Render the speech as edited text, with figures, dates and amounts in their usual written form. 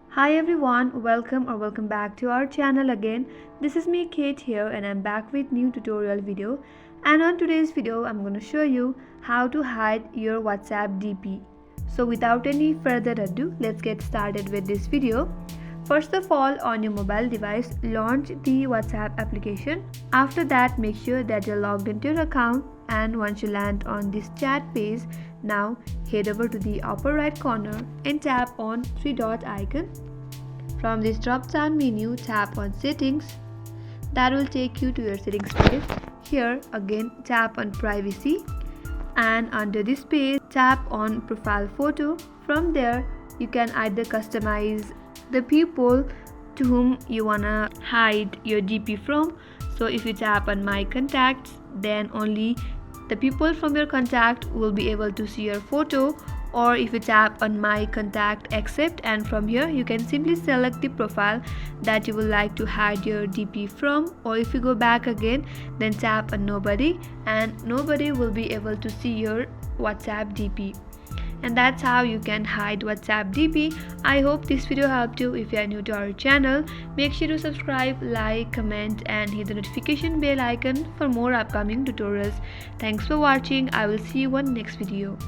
Hi everyone, welcome back to our channel again. This is me Kate here and I'm back with new tutorial video. And on today's video I'm going to show you how to hide your WhatsApp DP. So without any further ado, let's get started with this video. First of all, on your mobile device, launch the WhatsApp application. After that, make sure that you're logged into your account, and once you land on this chat page, now head over to the upper right corner and tap on three dot icon. From this drop down menu, tap on settings. That will take you to your settings page. Here again, tap on privacy, and under this page tap on profile photo. From there you can either customize the people to whom you wanna hide your DP from. So if you tap on my contacts, then only the people from your contact will be able to see your photo. Or if you tap on my contact accept, and from here you can simply select the profile that you would like to hide your DP from. Or if you go back again, then tap on nobody, and nobody will be able to see your WhatsApp DP. And that's how you can hide WhatsApp DP. I hope this video helped you. If you are new to our channel, make sure to subscribe, like, comment and hit the notification bell icon for more upcoming tutorials. Thanks for watching. I will see you on next video.